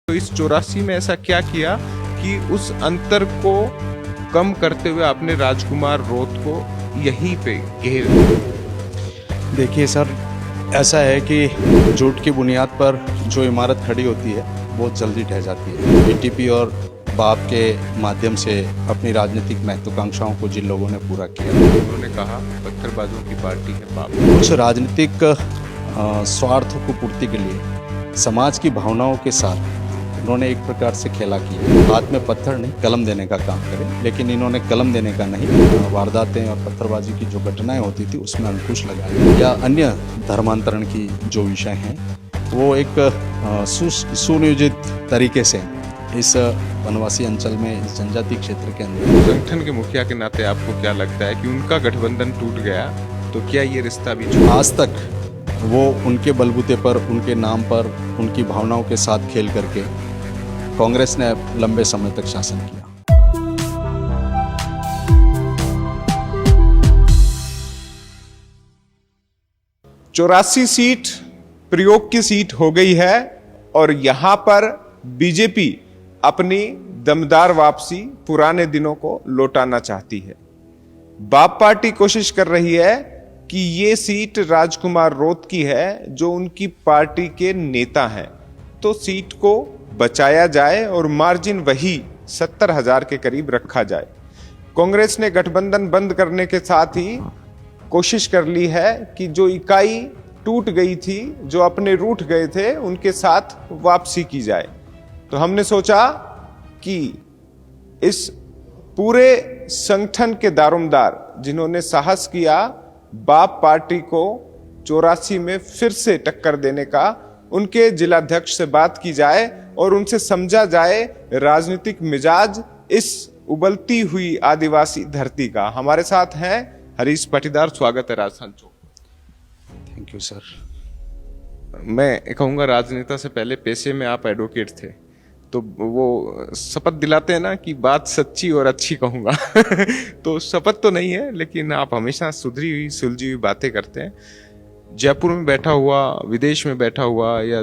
तो इस 84 में ऐसा क्या किया कि उस अंतर को कम करते हुए आपने राजकुमार रोत को यहीं पे घेर दिया? देखिए सर, ऐसा है कि झूठ की बुनियाद पर जो इमारत खड़ी होती है बहुत जल्दी ढह जाती है। बीटीपी और बाप के माध्यम से अपनी राजनीतिक महत्वाकांक्षाओं को जिन लोगों ने पूरा किया, उन्होंने कहा पत्थरबाजों की पार्टी है बाप। उस राजनीतिक स्वार्थों को पूर्ति के लिए समाज की भावनाओं के साथ उन्होंने एक प्रकार से खेला किया। हाथ में पत्थर नहीं कलम देने का काम करे, लेकिन इन्होंने कलम देने का नहीं, वारदातें और पत्थरबाजी की जो घटनाएं होती थी उसमें अंकुश लगाया, या अन्य धर्मांतरण की जो विषय हैं वो एक सुनियोजित तरीके से इस वनवासी अंचल में, इस जनजाति क्षेत्र के अंदर। संगठन के मुखिया के नाते आपको क्या लगता है कि उनका गठबंधन टूट गया तो क्या ये रिश्ता भी छूटा? आज तक वो उनके बलबूते पर, उनके नाम पर, उनकी भावनाओं के साथ खेल करके कांग्रेस ने लंबे समय तक शासन किया। चौरासी सीट प्रयोग की सीट हो गई है और यहां पर बीजेपी अपनी दमदार वापसी, पुराने दिनों को लौटाना चाहती है। बाप पार्टी कोशिश कर रही है कि ये सीट राजकुमार रोत की है जो उनकी पार्टी के नेता हैं, तो सीट को बचाया जाए और मार्जिन वही 70,000 के करीब रखा जाए। कांग्रेस ने गठबंधन बंद करने के साथ ही कोशिश कर ली है कि जो इकाई टूट गई थी, जो अपने रूठ गए थे, उनके साथ वापसी की जाए। तो हमने सोचा कि इस पूरे संगठन के दारोमदार जिन्होंने साहस किया बाप पार्टी को 84 में फिर से टक्कर देने का, उनके जिलाध्यक्ष से बात की जाए और उनसे समझा जाए राजनीतिक मिजाज इस उबलती हुई आदिवासी धरती का। हमारे साथ हैं हरीश पाटीदार। स्वागत है Rajasthan Chowk. Thank you sir. मैं कहूँगा राजनेता से पहले पेशे में आप एडवोकेट थे, तो वो शपथ दिलाते हैं ना कि बात सच्ची और अच्छी कहूँगा तो शपथ तो नहीं है, लेकिन आप हमेशा सुधरी हुई सुलझी हुई बातें करते हैं। जयपुर में बैठा हुआ, विदेश में बैठा हुआ, या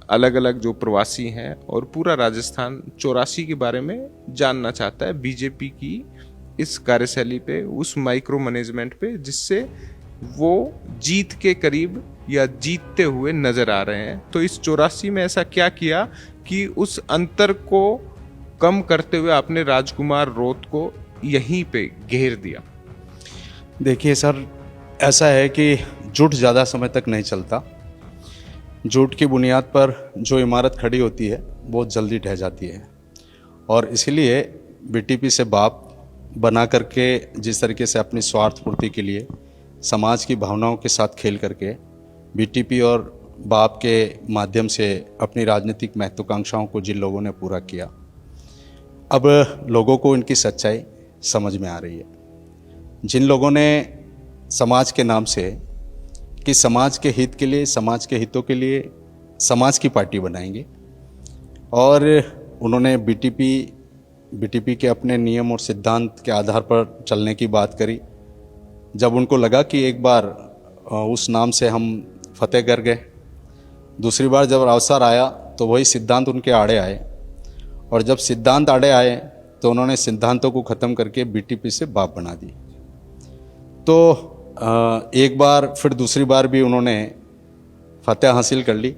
अलग अलग जो प्रवासी हैं, और पूरा राजस्थान 84 के बारे में जानना चाहता है, बीजेपी की इस कार्यशैली पे, उस माइक्रो मैनेजमेंट पे जिससे वो जीत के करीब या जीतते हुए नजर आ रहे हैं। तो इस 84 में ऐसा क्या किया कि उस अंतर को कम करते हुए आपने राजकुमार रोत को यहीं पे घेर दिया? देखिए सर, ऐसा है कि झूठ ज़्यादा समय तक नहीं चलता। झूठ की बुनियाद पर जो इमारत खड़ी होती है बहुत जल्दी ढह जाती है, और इसीलिए बीटीपी से बाप बना करके जिस तरीके से अपनी स्वार्थ पूर्ति के लिए समाज की भावनाओं के साथ खेल करके बीटीपी और बाप के माध्यम से अपनी राजनीतिक महत्वाकांक्षाओं को जिन लोगों ने पूरा किया, अब लोगों को इनकी सच्चाई समझ में आ रही है। जिन लोगों ने समाज के नाम से कि समाज के हित के लिए, समाज के हितों के लिए समाज की पार्टी बनाएंगे, और उन्होंने बीटीपी के अपने नियम और सिद्धांत के आधार पर चलने की बात करी। जब उनको लगा कि एक बार उस नाम से हम फतेह कर गए, दूसरी बार जब अवसर आया तो वही सिद्धांत उनके आड़े आए, और जब सिद्धांत आड़े आए तो उन्होंने सिद्धांतों को ख़त्म करके बीटीपी से बाप बना दी। तो एक बार फिर दूसरी बार भी उन्होंने फतेह हासिल कर ली।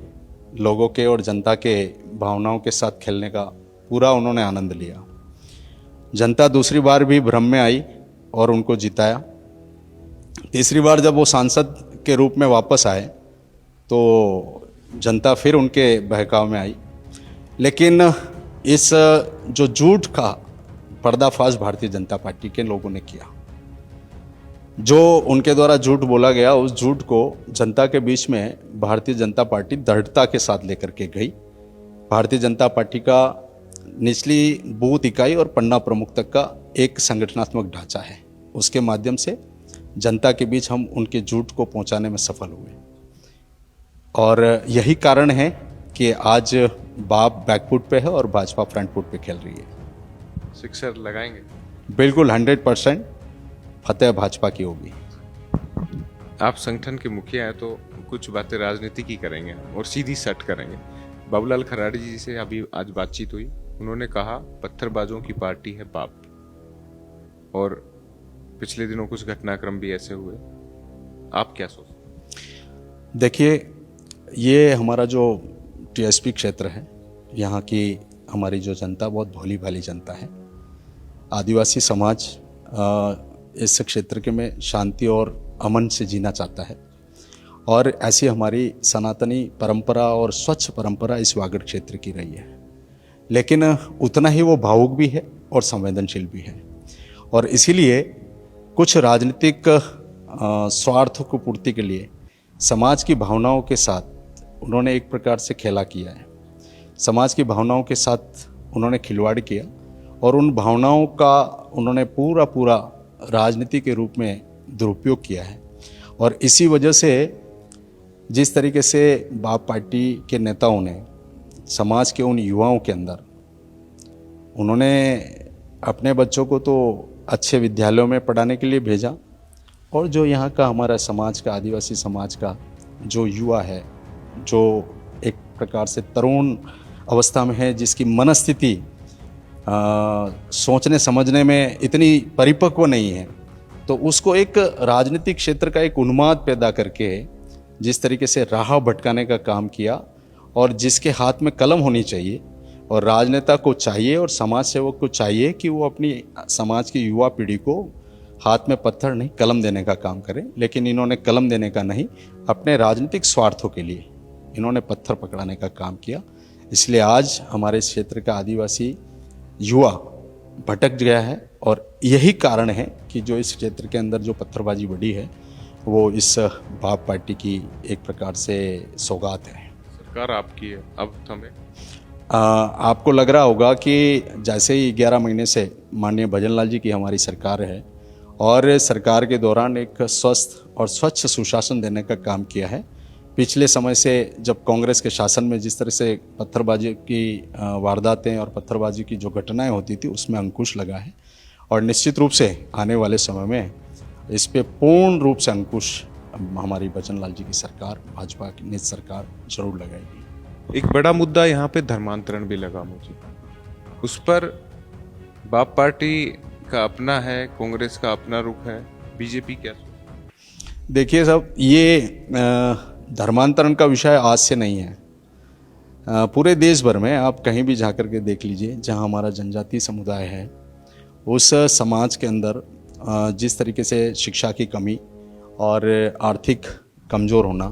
लोगों के और जनता के भावनाओं के साथ खेलने का पूरा उन्होंने आनंद लिया। जनता दूसरी बार भी भ्रम में आई और उनको जिताया। तीसरी बार जब वो सांसद के रूप में वापस आए तो जनता फिर उनके बहकाव में आई। लेकिन इस जो झूठ का पर्दाफाश भारतीय जनता पार्टी के लोगों ने किया, जो उनके द्वारा झूठ बोला गया, उस झूठ को जनता के बीच में भारतीय जनता पार्टी दृढ़ता के साथ लेकर के गई। भारतीय जनता पार्टी का निचली बूथ इकाई और पन्ना प्रमुख तक का एक संगठनात्मक ढांचा है, उसके माध्यम से जनता के बीच हम उनके झूठ को पहुंचाने में सफल हुए। और यही कारण है कि आज बाप बैकफुट पे है और भाजपा फ्रंट फुट पे खेल रही है। सिक्सर लगाएंगे? बिल्कुल 100% फतेह भाजपा की होगी। आप संगठन के मुखिया हैं तो कुछ बातें राजनीति की करेंगे और सीधी सट करेंगे। बाबूलाल खराड़ी जी से अभी आज बातचीत हुई, उन्होंने कहा पत्थरबाजों की पार्टी है बाप, और पिछले दिनों कुछ घटनाक्रम भी ऐसे हुए। आप क्या सोचते? देखिए, ये हमारा जो टीएसपी क्षेत्र है, यहाँ की हमारी जो जनता बहुत भोली भाली जनता है। आदिवासी समाज इस क्षेत्र के में शांति और अमन से जीना चाहता है, और ऐसी हमारी सनातनी परंपरा और स्वच्छ परंपरा इस वागड़ क्षेत्र की रही है। लेकिन उतना ही वो भावुक भी है और संवेदनशील भी है, और इसीलिए कुछ राजनीतिक स्वार्थ को पूर्ति के लिए समाज की भावनाओं के साथ उन्होंने एक प्रकार से खेला किया है। समाज की भावनाओं के साथ उन्होंने खिलवाड़ किया, और उन भावनाओं का उन्होंने पूरा राजनीति के रूप में दुरुपयोग किया है। और इसी वजह से जिस तरीके से बाप पार्टी के नेताओं ने समाज के उन युवाओं के अंदर उन्होंने अपने बच्चों को तो अच्छे विद्यालयों में पढ़ाने के लिए भेजा, और जो यहाँ का हमारा समाज का, आदिवासी समाज का जो युवा है, जो एक प्रकार से तरुण अवस्था में है, जिसकी मनस्थिति सोचने समझने में इतनी परिपक्व नहीं है, तो उसको एक राजनीतिक क्षेत्र का एक उन्माद पैदा करके जिस तरीके से राह भटकाने का काम किया, और जिसके हाथ में कलम होनी चाहिए, और राजनेता को चाहिए और समाज सेवक को चाहिए कि वो अपनी समाज की युवा पीढ़ी को हाथ में पत्थर नहीं कलम देने का काम करें। लेकिन इन्होंने कलम देने का नहीं, अपने राजनीतिक स्वार्थों के लिए इन्होंने पत्थर पकड़ाने का काम किया। इसलिए आज हमारे क्षेत्र का आदिवासी युवा भटक गया है, और यही कारण है कि जो इस क्षेत्र के अंदर जो पत्थरबाजी बढ़ी है वो इस बाप पार्टी की एक प्रकार से सौगात है। सरकार आपकी है, अब हमें आपको लग रहा होगा कि जैसे ही 11 महीने से माननीय भजनलाल जी की हमारी सरकार है, और सरकार के दौरान एक स्वस्थ और स्वच्छ सुशासन देने का काम किया है। पिछले समय से जब कांग्रेस के शासन में जिस तरह से पत्थरबाजी की वारदातें और पत्थरबाजी की जो घटनाएं होती थी उसमें अंकुश लगा है, और निश्चित रूप से आने वाले समय में इस पे पूर्ण रूप से अंकुश हमारी भजनलाल जी की सरकार, भाजपा की निज सरकार जरूर लगाएगी। एक बड़ा मुद्दा यहाँ पे धर्मांतरण भी लगा मुझे, उस पर बाप पार्टी का अपना है, कांग्रेस का अपना रुख है, बीजेपी क्या? देखिए साहब, ये धर्मांतरण का विषय आज से नहीं है। पूरे देश भर में आप कहीं भी जा कर के देख लीजिए, जहाँ हमारा जनजातीय समुदाय है, उस समाज के अंदर जिस तरीके से शिक्षा की कमी और आर्थिक कमज़ोर होना,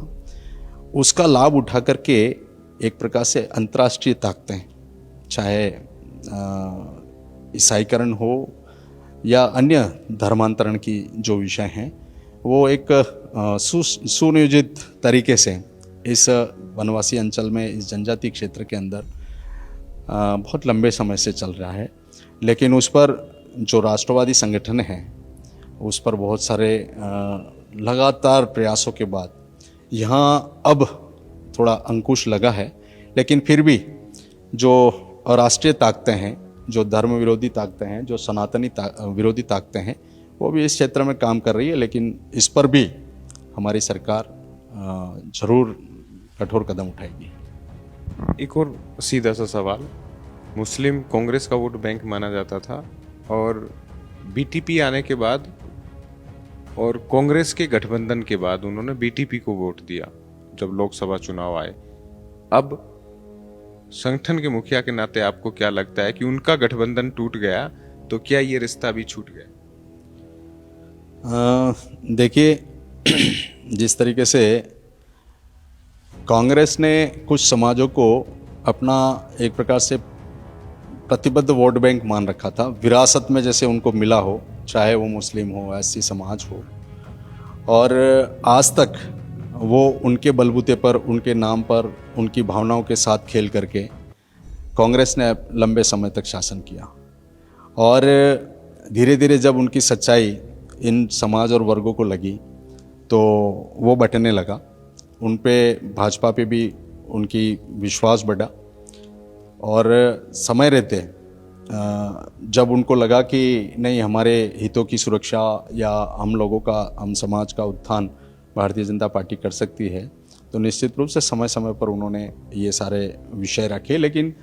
उसका लाभ उठा करके एक प्रकार से अंतर्राष्ट्रीय ताकतें, चाहे ईसाईकरण हो या अन्य धर्मांतरण की जो विषय हैं, वो एक सुनियोजित तरीके से इस वनवासी अंचल में, इस जनजातीय क्षेत्र के अंदर बहुत लंबे समय से चल रहा है। लेकिन उस पर जो राष्ट्रवादी संगठन हैं, उस पर बहुत सारे लगातार प्रयासों के बाद यहाँ अब थोड़ा अंकुश लगा है। लेकिन फिर भी जो राष्ट्रीय ताकतें हैं, जो धर्म विरोधी ताकतें हैं, जो सनातनी विरोधी ताकतें हैं, वो भी इस क्षेत्र में काम कर रही है। लेकिन इस पर भी हमारी सरकार जरूर कठोर कदम उठाएगी। एक और सीधा सा सवाल, मुस्लिम कांग्रेस का वोट बैंक माना जाता था, और बीटीपी आने के बाद और कांग्रेस के गठबंधन के बाद उन्होंने बीटीपी को वोट दिया जब लोकसभा चुनाव आए। अब संगठन के मुखिया के नाते आपको क्या लगता है कि उनका गठबंधन टूट गया तो क्या ये रिश्ता भी छूट गया? देखिए, जिस तरीके से कांग्रेस ने कुछ समाजों को अपना एक प्रकार से प्रतिबद्ध वोट बैंक मान रखा था, विरासत में जैसे उनको मिला हो, चाहे वो मुस्लिम हो, एससी समाज हो, और आज तक वो उनके बलबूते पर, उनके नाम पर, उनकी भावनाओं के साथ खेल करके कांग्रेस ने लंबे समय तक शासन किया। और धीरे धीरे जब उनकी सच्चाई इन समाज और वर्गों को लगी तो वो बंटने लगा। उन पे, भाजपा पे भी उनकी विश्वास बढ़ा, और समय रहते जब उनको लगा कि नहीं, हमारे हितों की सुरक्षा या हम लोगों का, हम समाज का उत्थान भारतीय जनता पार्टी कर सकती है, तो निश्चित रूप से समय समय पर उन्होंने ये सारे विषय रखे। लेकिन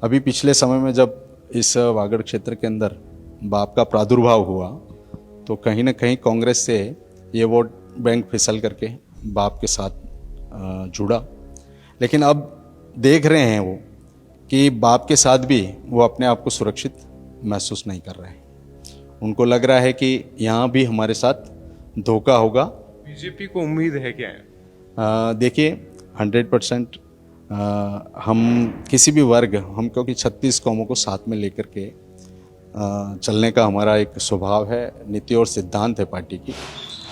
अभी पिछले समय में जब इस वागड़ क्षेत्र के अंदर बाप का प्रादुर्भाव हुआ तो कहीं ना कहीं कांग्रेस से ये वोट बैंक फिसल करके बाप के साथ जुड़ा। लेकिन अब देख रहे हैं वो कि बाप के साथ भी वो अपने आप को सुरक्षित महसूस नहीं कर रहे हैं। उनको लग रहा है कि यहाँ भी हमारे साथ धोखा होगा। बीजेपी को उम्मीद है क्या? देखिए 100% हम किसी भी वर्ग, हम क्योंकि 36 कौमों को साथ में लेकर के चलने का हमारा एक स्वभाव है, नीति और सिद्धांत है पार्टी की।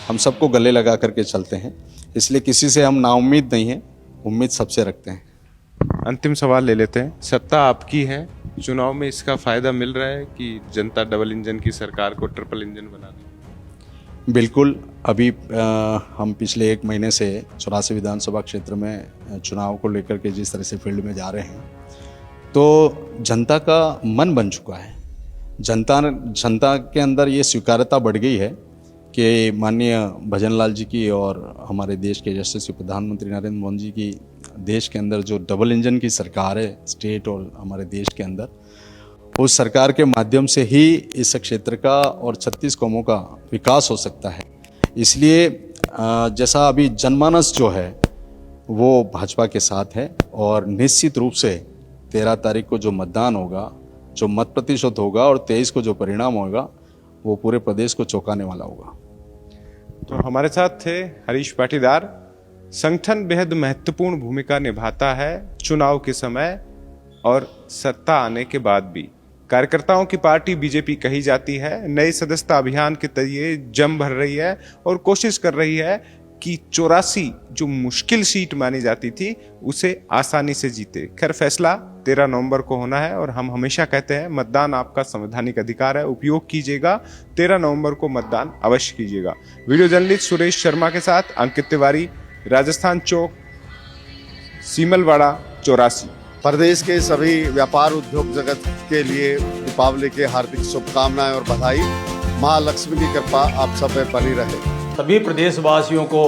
हम सबको गले लगा करके चलते हैं, इसलिए किसी से हम नाउम्मीद नहीं हैं, उम्मीद सबसे रखते हैं। अंतिम सवाल ले लेते हैं। सत्ता आपकी है, चुनाव में इसका फायदा मिल रहा है कि जनता डबल इंजन की सरकार को ट्रिपल इंजन बना दे? बिल्कुल। अभी हम पिछले 1 महीने से 84 विधानसभा क्षेत्र में चुनाव को लेकर के जिस तरह से फील्ड में जा रहे हैं तो जनता का मन बन चुका है। जनता के अंदर ये स्वीकार्यता बढ़ गई है कि माननीय भजन लाल जी की और हमारे देश के यशस्वी प्रधानमंत्री नरेंद्र मोदी जी की देश के अंदर जो डबल इंजन की सरकार है स्टेट और हमारे देश के अंदर, उस सरकार के माध्यम से ही इस क्षेत्र का और 36 कौमों का विकास हो सकता है। इसलिए जैसा अभी जनमानस जो है वो भाजपा के साथ है और निश्चित रूप से 13 तारीख को जो मतदान होगा, जो मत प्रतिशत होगा और 23 को जो परिणाम होगा वो पूरे प्रदेश को चौंकाने वाला होगा। तो हमारे साथ थे हरीश पाटीदार। संगठन बेहद महत्वपूर्ण भूमिका निभाता है चुनाव के समय और सत्ता आने के बाद भी। कार्यकर्ताओं की पार्टी बीजेपी कही जाती है, नए सदस्यता अभियान के तरीके जम भर रही है और कोशिश कर रही है कि 84 जो मुश्किल सीट मानी जाती थी उसे आसानी से जीते। खैर, फैसला 13 नवंबर को होना है और हम हमेशा कहते हैं मतदान आपका संवैधानिक अधिकार है, उपयोग कीजिएगा। 13 नवंबर को मतदान अवश्य कीजिएगा। वीडियो जर्नलिस्ट सुरेश शर्मा के साथ अंकित तिवारी, राजस्थान चौक, सीमलवाड़ा 84। प्रदेश के सभी व्यापार उद्योग जगत के लिए दीपावली के हार्दिक शुभकामनाएं और बधाई। मां लक्ष्मी की कृपा आप सब पे बनी रहे। सभी प्रदेशवासियों को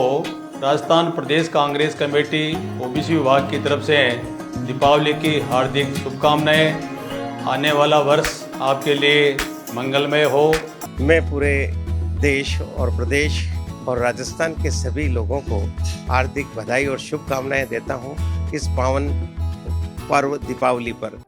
राजस्थान प्रदेश कांग्रेस कमेटी ओबीसी विभाग की तरफ से दीपावली की हार्दिक शुभकामनाएं। आने वाला वर्ष आपके लिए मंगलमय हो। मैं पूरे देश और प्रदेश और राजस्थान के सभी लोगों को हार्दिक बधाई और शुभकामनाएं देता हूं इस पावन पर्व दीपावली पर।